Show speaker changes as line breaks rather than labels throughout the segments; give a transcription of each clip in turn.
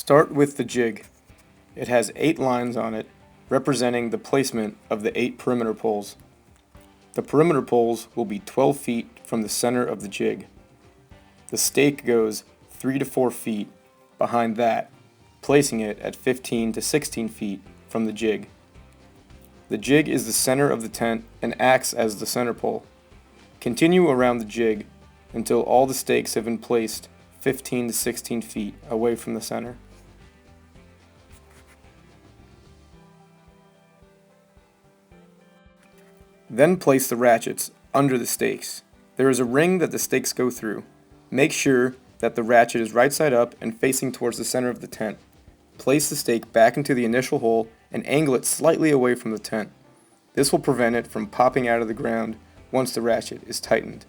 Start with the jig. It has 8 lines on it, representing the placement of the 8 perimeter poles. The perimeter poles will be 12 feet from the center of the jig. The stake goes 3 to 4 feet behind that, placing it at 15 to 16 feet from the jig. The jig is the center of the tent and acts as the center pole. Continue around the jig until all the stakes have been placed 15 to 16 feet away from the center. Then place the ratchets under the stakes. There is a ring that the stakes go through. Make sure that the ratchet is right side up and facing towards the center of the tent. Place the stake back into the initial hole and angle it slightly away from the tent. This will prevent it from popping out of the ground once the ratchet is tightened.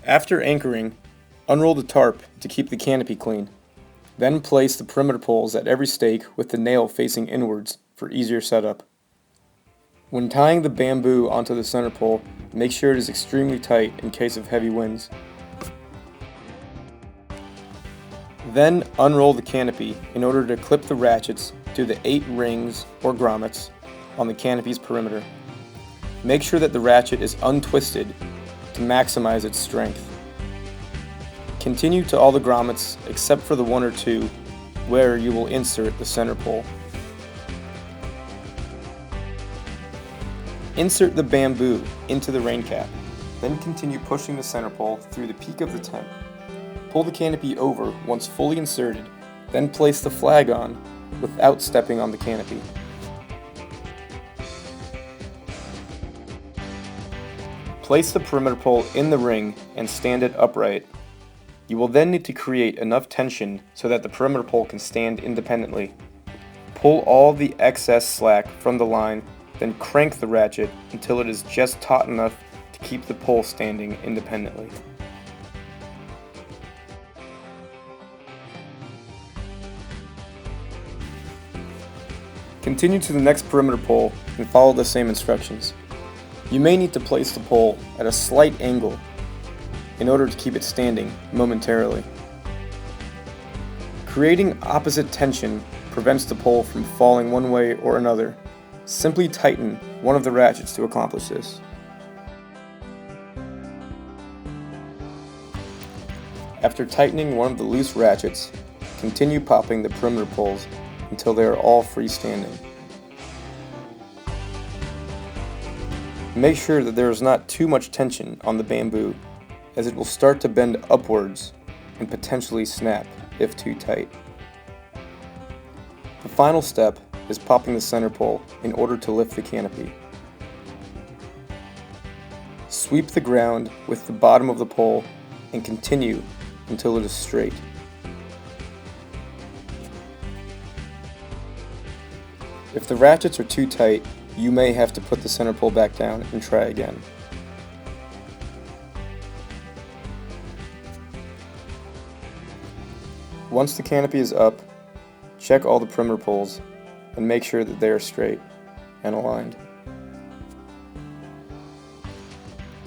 After anchoring, unroll the tarp to keep the canopy clean. Then place the perimeter poles at every stake with the nail facing inwards for easier setup. When tying the bamboo onto the center pole, make sure it is extremely tight in case of heavy winds. Then unroll the canopy in order to clip the ratchets to the 8 rings or grommets on the canopy's perimeter. Make sure that the ratchet is untwisted to maximize its strength. Continue to all the grommets except for the 1 or 2 where you will insert the center pole. Insert the bamboo into the rain cap, then continue pushing the center pole through the peak of the tent. Pull the canopy over once fully inserted, then place the flag on without stepping on the canopy. Place the perimeter pole in the ring and stand it upright. You will then need to create enough tension so that the perimeter pole can stand independently. Pull all the excess slack from the line, then crank the ratchet until it is just taut enough to keep the pole standing independently. Continue to the next perimeter pole and follow the same instructions. You may need to place the pole at a slight angle in order to keep it standing momentarily. Creating opposite tension prevents the pole from falling one way or another. Simply tighten one of the ratchets to accomplish this. After tightening one of the loose ratchets, continue popping the perimeter poles until they are all freestanding. Make sure that there is not too much tension on the bamboo, as it will start to bend upwards and potentially snap if too tight. The final step is popping the center pole in order to lift the canopy. Sweep the ground with the bottom of the pole and continue until it is straight. If the ratchets are too tight, you may have to put the center pole back down and try again. Once the canopy is up, check all the perimeter poles and make sure that they are straight and aligned.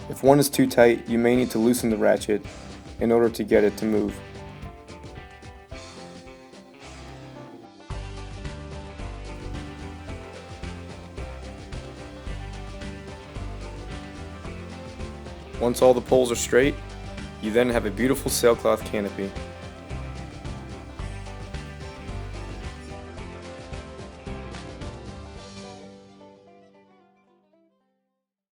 If one is too tight, you may need to loosen the ratchet in order to get it to move. Once all the poles are straight, you then have a beautiful sailcloth canopy.